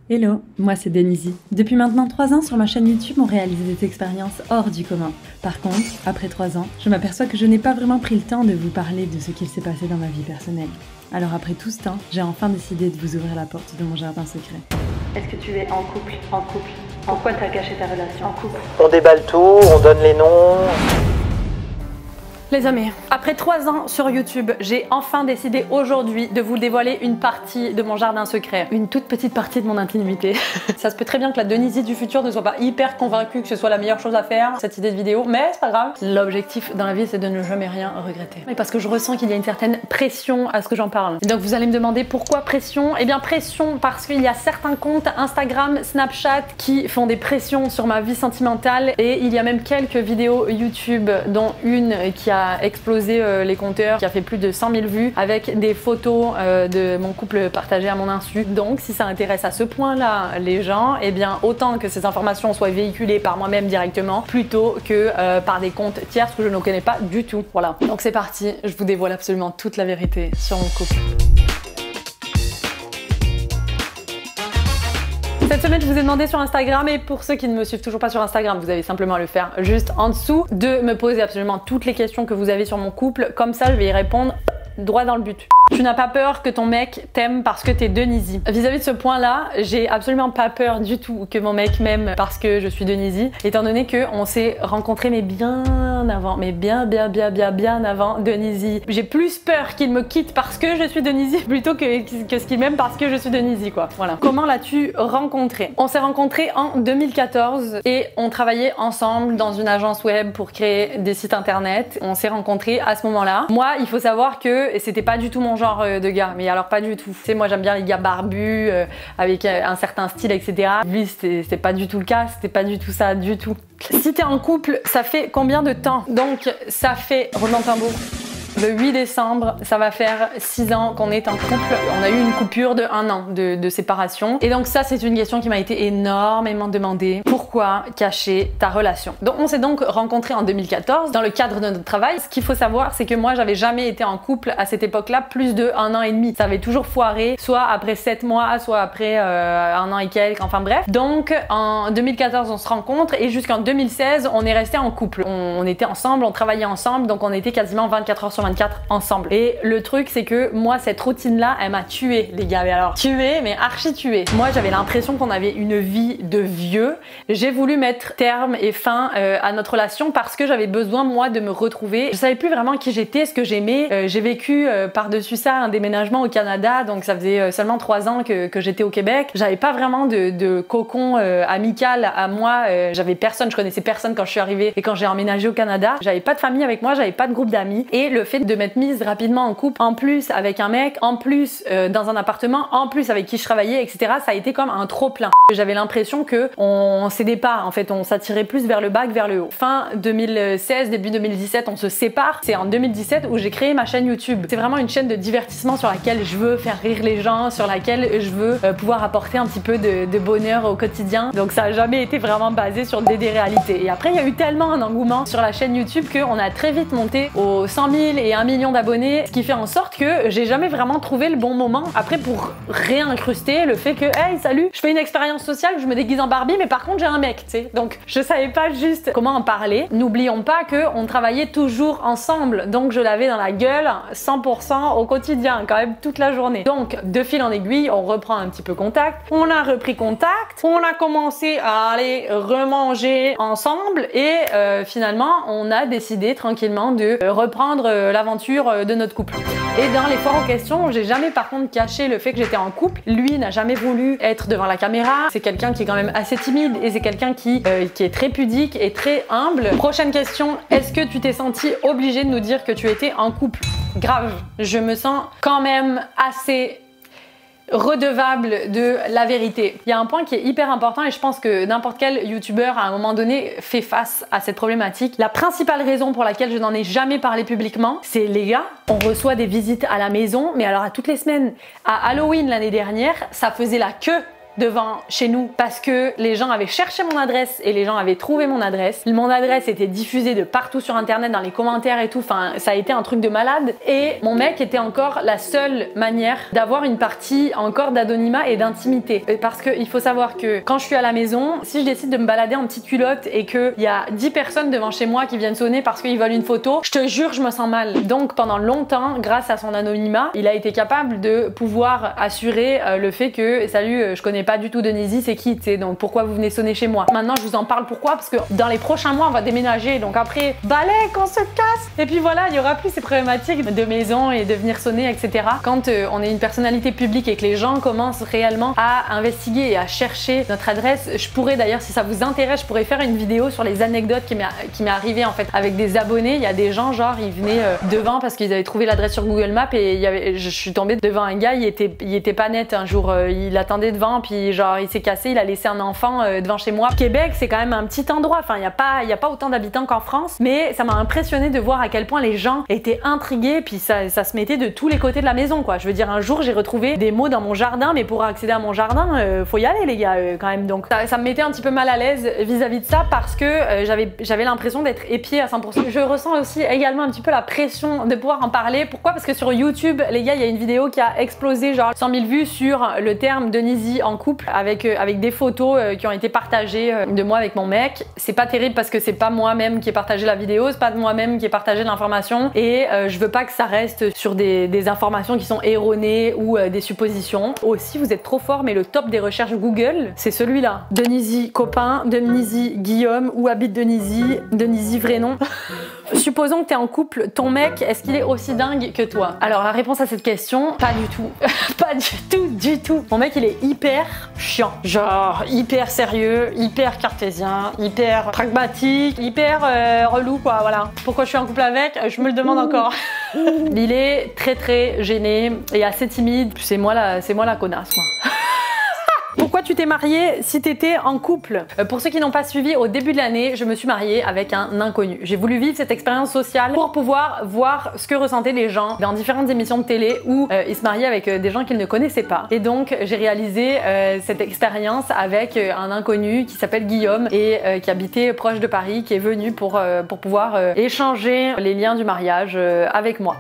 Hello, moi c'est Denise. Depuis maintenant 3 ans sur ma chaîne YouTube, on réalise des expériences hors du commun. Par contre, après 3 ans, je m'aperçois que je n'ai pas vraiment pris le temps de vous parler de ce qu'il s'est passé dans ma vie personnelle. Alors après tout ce temps, j'ai enfin décidé de vous ouvrir la porte de mon jardin secret. Est-ce que tu es en couple? En couple. Pourquoi t'as caché ta relation en couple? On déballe tout, on donne les noms. Les amis, après 3 ans sur YouTube, j'ai enfin décidé aujourd'hui de vous dévoiler une partie de mon jardin secret. Une toute petite partie de mon intimité. Ça se peut très bien que la Denise du futur ne soit pas hyper convaincue que ce soit la meilleure chose à faire, cette idée de vidéo, mais c'est pas grave. L'objectif dans la vie, c'est de ne jamais rien regretter. Mais parce que je ressens qu'il y a une certaine pression à ce que j'en parle. Et donc vous allez me demander pourquoi pression? Eh bien pression parce qu'il y a certains comptes Instagram, Snapchat qui font des pressions sur ma vie sentimentale et il y a même quelques vidéos YouTube, dont une qui a explosé les compteurs, qui a fait plus de 100 000 vues avec des photos de mon couple partagées à mon insu. Donc si ça intéresse à ce point là les gens, eh bien autant que ces informations soient véhiculées par moi-même directement plutôt que par des comptes tiers que je ne connais pas du tout. Voilà, donc c'est parti, je vous dévoile absolument toute la vérité sur mon couple. Cette semaine, je vous ai demandé sur Instagram, et pour ceux qui ne me suivent toujours pas sur Instagram, vous avez simplement à le faire juste en dessous, de me poser absolument toutes les questions que vous avez sur mon couple. Comme ça, je vais y répondre droit dans le but. Tu n'as pas peur que ton mec t'aime parce que t'es Denise. Vis-à-vis de ce point-là, j'ai absolument pas peur du tout que mon mec m'aime parce que je suis Denise, étant donné que on s'est rencontrés mais bien avant, mais bien avant Denise. J'ai plus peur qu'il me quitte parce que je suis Denise plutôt que ce qu'il m'aime parce que je suis Denise, quoi. Voilà. Comment l'as-tu rencontré? On s'est rencontrés en 2014 et on travaillait ensemble dans une agence web pour créer des sites internet. On s'est rencontrés à ce moment-là. Moi, il faut savoir que c'était pas du tout mon genre de gars, mais alors pas du tout. Tu sais, moi j'aime bien les gars barbus, avec un certain style, etc. Lui, c'était pas du tout le cas, c'était pas du tout ça, du tout. Si t'es en couple, ça fait combien de temps? Donc ça fait, roulement de tambour, le 8 décembre, ça va faire 6 ans qu'on est en couple. On a eu une coupure de 1 an de séparation. Et donc ça, c'est une question qui m'a été énormément demandée. Pourquoi cacher ta relation? Donc on s'est donc rencontrés en 2014 dans le cadre de notre travail. Ce qu'il faut savoir, c'est que moi, j'avais jamais été en couple à cette époque-là plus de 1 an et demi. Ça avait toujours foiré, soit après 7 mois, soit après 1 an et quelques, enfin bref. Donc en 2014, on se rencontre et jusqu'en 2016, on est resté en couple. On était ensemble, on travaillait ensemble, donc on était quasiment 24 heures sur 24 ensemble. Et le truc, c'est que moi, cette routine-là, elle m'a tuée, les gars. Mais alors, tuée, mais archi tuée. Moi, j'avais l'impression qu'on avait une vie de vieux. J'ai voulu mettre terme et fin à notre relation parce que j'avais besoin, moi, de me retrouver. Je savais plus vraiment qui j'étais, ce que j'aimais. J'ai vécu par-dessus ça un déménagement au Canada, donc ça faisait seulement 3 ans que j'étais au Québec. J'avais pas vraiment de cocon amical à moi. J'avais personne, je connaissais personne quand je suis arrivée et quand j'ai emménagé au Canada. J'avais pas de famille avec moi, j'avais pas de groupe d'amis. Et le fait de m'être mise rapidement en couple, en plus avec un mec, en plus dans un appartement, en plus avec qui je travaillais, etc. Ça a été comme un trop plein. J'avais l'impression que on s'aidait pas, en fait, on s'attirait plus vers le bas que vers le haut. Fin 2016, début 2017, on se sépare. C'est en 2017 où j'ai créé ma chaîne YouTube. C'est vraiment une chaîne de divertissement sur laquelle je veux faire rire les gens, sur laquelle je veux pouvoir apporter un petit peu de bonheur au quotidien. Donc ça a jamais été vraiment basé sur des réalités. Et après, il y a eu tellement un engouement sur la chaîne YouTube qu'on a très vite monté aux 100 000 et 1 million d'abonnés, ce qui fait en sorte que j'ai jamais vraiment trouvé le bon moment après pour réincruster le fait que hey salut, je fais une expérience sociale, je me déguise en Barbie, mais par contre j'ai un mec, tu sais. Donc je savais pas juste comment en parler. N'oublions pas que on travaillait toujours ensemble, donc je l'avais dans la gueule 100% au quotidien, quand même toute la journée. Donc de fil en aiguille, on reprend un petit peu contact, on a repris contact, on a commencé à aller remanger ensemble et finalement on a décidé tranquillement de reprendre l'aventure de notre couple. Et dans les foires en question, j'ai jamais par contre caché le fait que j'étais en couple. Lui n'a jamais voulu être devant la caméra. C'est quelqu'un qui est quand même assez timide et c'est quelqu'un qui est très pudique et très humble. Prochaine question, est-ce que tu t'es senti obligé de nous dire que tu étais en couple? Grave, je me sens quand même assez redevable de la vérité. Il y a un point qui est hyper important et je pense que n'importe quel youtubeur à un moment donné fait face à cette problématique. La principale raison pour laquelle je n'en ai jamais parlé publiquement, c'est les gars, on reçoit des visites à la maison, mais alors à toutes les semaines. À Halloween l'année dernière, ça faisait la queue devant chez nous parce que les gens avaient cherché mon adresse et les gens avaient trouvé mon adresse. Mon adresse était diffusée de partout sur internet, dans les commentaires et tout, enfin ça a été un truc de malade. Et mon mec était encore la seule manière d'avoir une partie encore d'anonymat et d'intimité. Parce qu'il faut savoir que quand je suis à la maison, si je décide de me balader en petite culotte et qu'il y a 10 personnes devant chez moi qui viennent sonner parce qu'ils veulent une photo, je te jure je me sens mal. Donc pendant longtemps, grâce à son anonymat, il a été capable de pouvoir assurer le fait que salut, je connais pas du tout Denizy, c'est qui, tu sais, donc pourquoi vous venez sonner chez moi. Maintenant je vous en parle, pourquoi? Parce que dans les prochains mois on va déménager, donc après balai qu'on se casse et puis voilà, il y aura plus ces problématiques de maison et de venir sonner, etc. Quand on est une personnalité publique et que les gens commencent réellement à investiguer et à chercher notre adresse, je pourrais d'ailleurs, si ça vous intéresse, je pourrais faire une vidéo sur les anecdotes qui m'est arrivé en fait avec des abonnés. Il y a des gens genre ils venaient devant parce qu'ils avaient trouvé l'adresse sur Google Maps et je suis tombée devant un gars, il était pas net un jour, il attendait devant puis genre il s'est cassé, il a laissé un enfant devant chez moi. Québec c'est quand même un petit endroit, enfin il y a pas autant d'habitants qu'en France, mais ça m'a impressionné de voir à quel point les gens étaient intrigués puis ça se mettait de tous les côtés de la maison quoi. Je veux dire, un jour j'ai retrouvé des mots dans mon jardin, mais pour accéder à mon jardin faut y aller les gars quand même, donc ça me mettait un petit peu mal à l'aise vis-à-vis de ça parce que j'avais l'impression d'être épiée à 100%. Je ressens aussi également un petit peu la pression de pouvoir en parler. Pourquoi? Parce que sur YouTube les gars, il y a une vidéo qui a explosé genre 100 000 vues sur le terme Denizy en couple avec des photos qui ont été partagées de moi avec mon mec. C'est pas terrible parce que c'est pas moi-même qui ai partagé la vidéo, c'est pas moi-même qui ai partagé l'information et je veux pas que ça reste sur des informations qui sont erronées ou des suppositions. Aussi vous êtes trop fort, mais le top des recherches Google c'est celui-là: Denizy copain, Denizy Guillaume, où habite Denizy, Denizy vrai nom. Supposons que t'es en couple, ton mec, est-ce qu'il est aussi dingue que toi? Alors la réponse à cette question, pas du tout. Pas du tout. Mon mec il est hyper chiant, genre hyper sérieux, hyper cartésien, hyper pragmatique, hyper relou quoi, voilà. Pourquoi je suis en couple avec? Je me le demande encore. Il est très gêné et assez timide, c'est moi la connasse moi. Pourquoi tu t'es mariée si t'étais en couple? Pour ceux qui n'ont pas suivi, au début de l'année, je me suis mariée avec un inconnu. J'ai voulu vivre cette expérience sociale pour pouvoir voir ce que ressentaient les gens dans différentes émissions de télé où ils se mariaient avec des gens qu'ils ne connaissaient pas. Et donc j'ai réalisé cette expérience avec un inconnu qui s'appelle Guillaume et qui habitait proche de Paris, qui est venu pour pouvoir échanger les liens du mariage avec moi.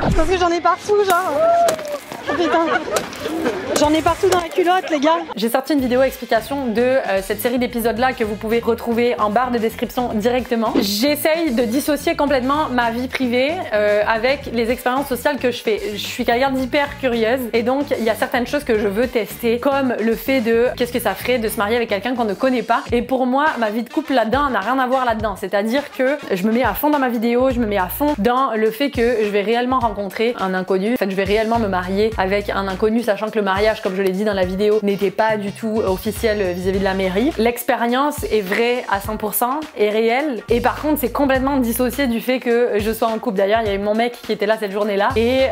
Parce que j'en ai partout, genre. Oh putain. J'en ai partout dans la culotte, les gars. J'ai sorti une vidéo explication de cette série d'épisodes là que vous pouvez retrouver en barre de description directement. J'essaye de dissocier complètement ma vie privée avec les expériences sociales que je fais. Je suis quelqu'un d'hyper curieuse et donc il y a certaines choses que je veux tester, comme le fait de qu'est-ce que ça ferait de se marier avec quelqu'un qu'on ne connaît pas. Et pour moi, ma vie de couple là-dedans n'a rien à voir là-dedans. C'est-à-dire que je me mets à fond dans ma vidéo, je me mets à fond dans le fait que je vais réellement rencontrer un inconnu. En fait, je vais réellement me marier avec un inconnu, sachant que le mariage, comme je l'ai dit dans la vidéo, n'était pas du tout officiel vis-à-vis de la mairie. L'expérience est vraie à 100% et réelle. Et par contre, c'est complètement dissocié du fait que je sois en couple. D'ailleurs, il y avait mon mec qui était là cette journée-là et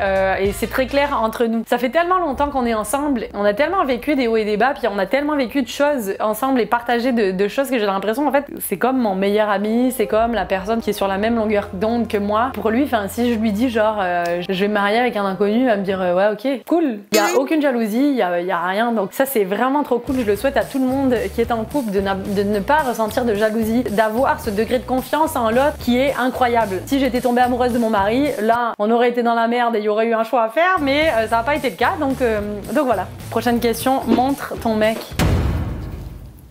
c'est très clair entre nous. Ça fait tellement longtemps qu'on est ensemble, on a tellement vécu des hauts et des bas, puis on a tellement vécu de choses ensemble et partagé de choses que j'ai l'impression, en fait, c'est comme mon meilleur ami, c'est comme la personne qui est sur la même longueur d'onde que moi. Pour lui, enfin, si je lui dis genre, je vais me marier avec un inconnu, il va me dire ouais, ok, cool. Il y a aucune jalousie, il y a rien. Donc ça, c'est vraiment trop cool. Je le souhaite à tout le monde qui est en couple de ne pas ressentir de jalousie, d'avoir ce degré de confiance en l'autre qui est incroyable. Si j'étais tombée amoureuse de mon mari, là, on aurait été dans la merde et il y aurait eu un choix à faire, mais ça n'a pas été le cas. Donc voilà. Prochaine question, montre ton mec.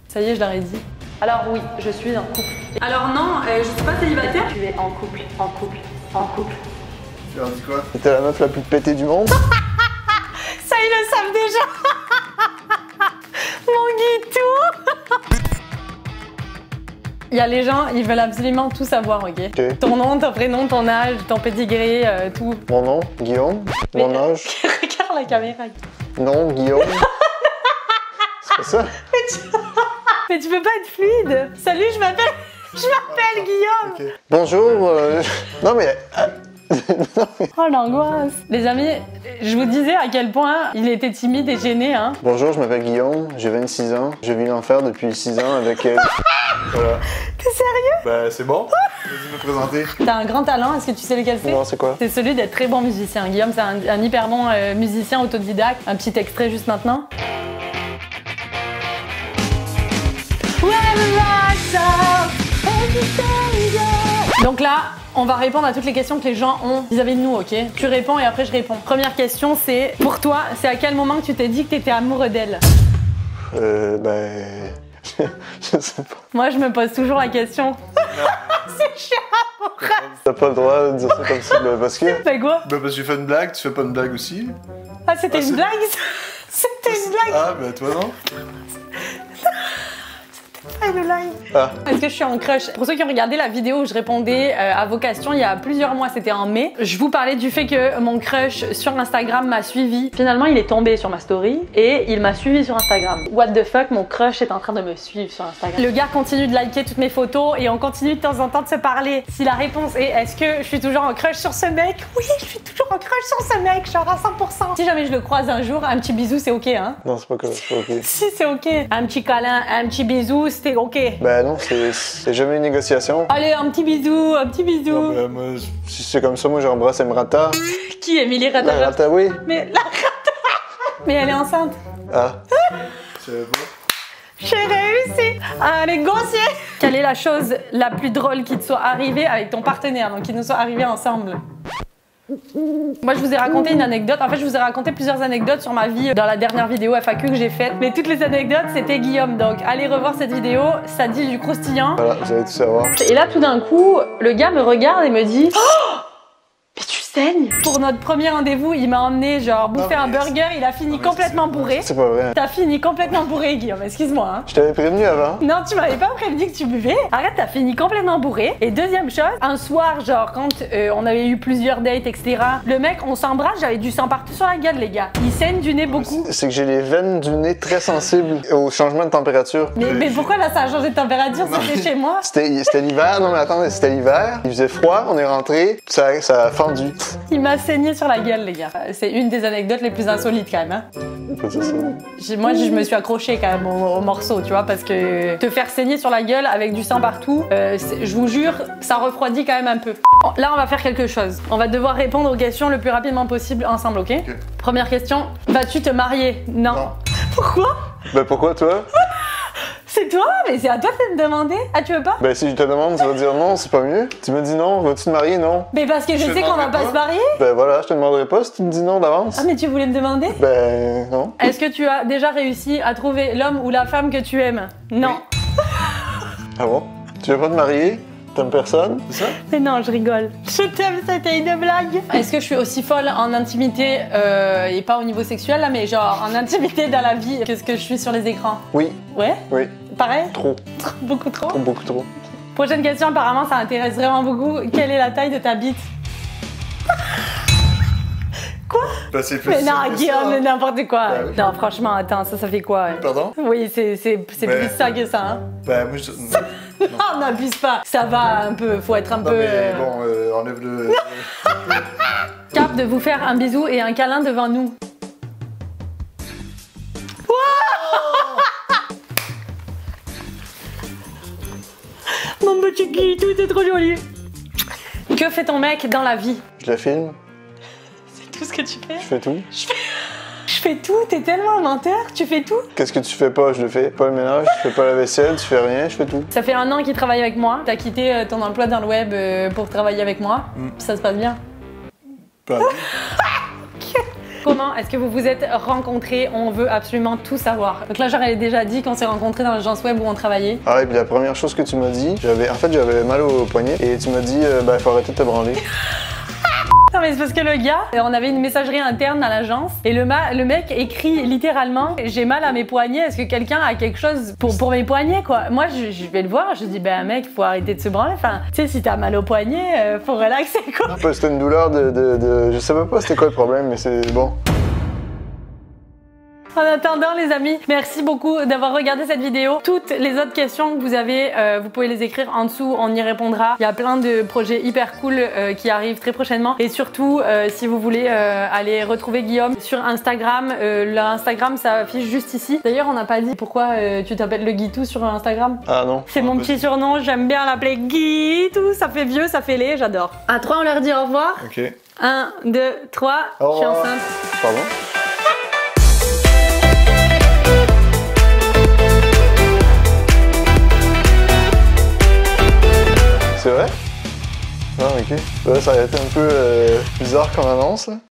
Ça y est, je l'aurais dit. Alors oui, je suis en couple. Alors non, je suis pas célibataire. Je suis en couple. Tu as dit quoi? T'es la meuf la plus pétée du monde? Ça, ils le savent déjà. Mon guitou. Il y a les gens, ils veulent absolument tout savoir, ok? Ton nom, ton prénom, ton âge, ton pédigré, tout. Mon nom, Guillaume. Mon âge. Regarde la caméra. Non, Guillaume. C'est ça? Mais tu peux pas être fluide. Salut, je m'appelle Guillaume. Okay. Bonjour. Non mais Oh l'angoisse. Les amis, je vous disais à quel point il était timide et gêné, hein. Bonjour, je m'appelle Guillaume, j'ai 26 ans. Je vis l'enfer depuis 6 ans avec... Voilà. T'es sérieux? Bah c'est bon. Vas-y me présenter. T'as un grand talent, est-ce que tu sais lequel c'est? Non, c'est quoi? C'est celui d'être très bon musicien. Guillaume, c'est un hyper bon musicien autodidacte. Un petit extrait juste maintenant. Donc là, on va répondre à toutes les questions que les gens ont vis-à-vis de nous, ok? Tu réponds et après je réponds. Première question, c'est pour toi, c'est à quel moment que tu t'es dit que t'étais amoureux d'elle? Je sais pas. Moi, je me pose toujours la question. C'est chiant. T'as pas le droit de dire ça comme ça, parce que... Fais quoi? Bah parce que j'ai fait une blague, tu fais pas une blague aussi? Ah, c'était Ah, une blague? C'était une blague? Ah bah toi non? Ah, une blague. Ah. Est-ce que je suis en crush? Pour ceux qui ont regardé la vidéo où je répondais à vos questions il y a plusieurs mois, c'était en mai, je vous parlais du fait que mon crush sur Instagram m'a suivi. Finalement, il est tombé sur ma story et il m'a suivi sur Instagram. What the fuck, mon crush est en train de me suivre sur Instagram. Le gars continue de liker toutes mes photos et on continue de temps en temps de se parler. Si la réponse est est-ce que je suis toujours en crush sur ce mec? Oui, je suis toujours en crush sur ce mec, genre à 100%. Si jamais je le croise un jour, un petit bisou, c'est ok, hein? Non, c'est pas ok. Si, c'est ok. Un petit câlin, un petit bisou, c'était ok. Ben non, c'est jamais une négociation. Allez, un petit bisou, un petit bisou. Non, bah, moi, Si c'est comme ça, moi j'embrasse Emrata. Qui, Émilie La Ratajkowski? Rata, oui. Mais la rata. Mais elle est enceinte. Ah. c'est bon. J'ai réussi à négocier. Quelle est la chose la plus drôle qui te soit arrivée avec ton partenaire, donc qui nous soit arrivée ensemble? Moi, je vous ai raconté une anecdote. En fait, je vous ai raconté plusieurs anecdotes sur ma vie dans la dernière vidéo FAQ que j'ai faite. Mais toutes les anecdotes, c'était Guillaume. Donc, allez revoir cette vidéo. Ça dit du croustillant. Voilà, vous allez tout savoir. Et là, tout d'un coup, le gars me regarde et me dit oh, mais tu saignes. Pour notre premier rendez-vous, il m'a emmené genre bouffer un burger. Il a fini complètement bourré. C'est pas vrai. T'as fini complètement bourré, Guillaume. Excuse-moi. Hein. Je t'avais prévenu avant. Non, tu m'avais pas prévenu que tu buvais. Arrête, t'as fini complètement bourré. Et deuxième chose, un soir, genre quand on avait eu plusieurs dates, etc. Le mec, on s'embrasse, j'avais du sang partout sur la gueule, les gars. Il saigne du nez beaucoup. C'est que j'ai les veines du nez très sensibles au changement de température. Mais pourquoi là ça a changé de température? C'était chez moi. C'était l'hiver, non mais attends, c'était l'hiver. Il faisait froid, on est rentré, ça a fendu. Il m'a saigné sur la gueule, les gars. C'est une des anecdotes les plus insolites quand même. Hein. On peut dire ça. Moi, je me suis accrochée quand même au morceau, tu vois, parce que te faire saigner sur la gueule avec du sang partout, je vous jure, ça refroidit quand même un peu. Bon, là, on va faire quelque chose. On va devoir répondre aux questions le plus rapidement possible ensemble, ok? Première question, vas-tu te marier? Non. Pourquoi? Ben pourquoi toi? C'est toi? Mais c'est à toi de me demander. Ah, tu veux pas? Ben si je te demande, tu vas dire non, c'est pas mieux. Tu me dis non, vas-tu te marier? Non. Mais parce que je sais qu'on va pas se marier. Ben voilà, je te demanderai pas si tu me dis non d'avance. Ah, mais tu voulais me demander? Ben non. Est-ce que tu as déjà réussi à trouver l'homme ou la femme que tu aimes? Non. Ah bon? Tu veux pas te marier? T'aimes personne? C'est ça? Mais non, je rigole. Je t'aime, c'était une blague. Est-ce que je suis aussi folle en intimité, et pas au niveau sexuel là, mais genre en intimité dans la vie que ce que je suis sur les écrans? Oui. Ouais? Oui. Pareil? Trop. Beaucoup trop? Beaucoup trop. Prochaine question, apparemment ça intéresse vraiment beaucoup. Quelle est la taille de ta bite? Quoi? Bah c'est plus Mais non, simple que Guillaume, ça, mais hein. n'importe quoi. Bah oui. Non, franchement, attends, ça fait quoi? Pardon? Oui, c'est Bah. plus ça que ça, hein. Bah moi je... Non, n'abuse pas. Ça va un peu, faut être un Non peu... mais bon, enlève le... Cap de vous faire un bisou et un câlin devant nous. Mon petit Guitou, t'es trop joli. Que fait ton mec dans la vie? Je le filme, C'est tout ce que tu fais? je fais tout. Je fais tout, t'es tellement un menteur, tu fais tout? Qu'est-ce que tu fais pas? Je le fais. Pas le ménage, je fais pas la vaisselle, tu fais rien, je fais tout. Ça fait 1 an qu'il travaille avec moi. T'as quitté ton emploi dans le web pour travailler avec moi. Ça se passe bien. Bah, Comment est-ce que vous vous êtes rencontrés? On veut absolument tout savoir. Donc là, j'aurais déjà dit qu'on s'est rencontrés dans l'agence web où on travaillait. Ah et puis la première chose que tu m'as dit, j'avais mal au poignet et tu m'as dit ben faut arrêter de te branler. Non mais c'est parce que le gars, on avait une messagerie interne à l'agence et le mec écrit littéralement j'ai mal à mes poignets, est-ce que quelqu'un a quelque chose pour mes poignets quoi? Moi je vais le voir, je dis ben mec faut arrêter de se branler, enfin tu sais si t'as mal au poignet faut relaxer quoi. Bah, c'était une douleur de je savais pas c'était quoi le problème mais c'est bon. En attendant les amis, merci beaucoup d'avoir regardé cette vidéo. Toutes les autres questions que vous avez, vous pouvez les écrire en dessous, on y répondra. Il y a plein de projets hyper cool qui arrivent très prochainement. Et surtout, si vous voulez aller retrouver Guillaume sur Instagram, l'Instagram ça affiche juste ici. D'ailleurs, on n'a pas dit pourquoi tu t'appelles le Guitou sur Instagram. Ah non. C'est mon petit surnom, j'aime bien l'appeler Guitou, ça fait vieux, ça fait laid, j'adore. À 3, on leur dit au revoir. Ok. 1, 2, 3, Au je suis revoir. enceinte. Pardon? C'est vrai? Ah ok. Ouais, ça a été un peu bizarre comme annonce là.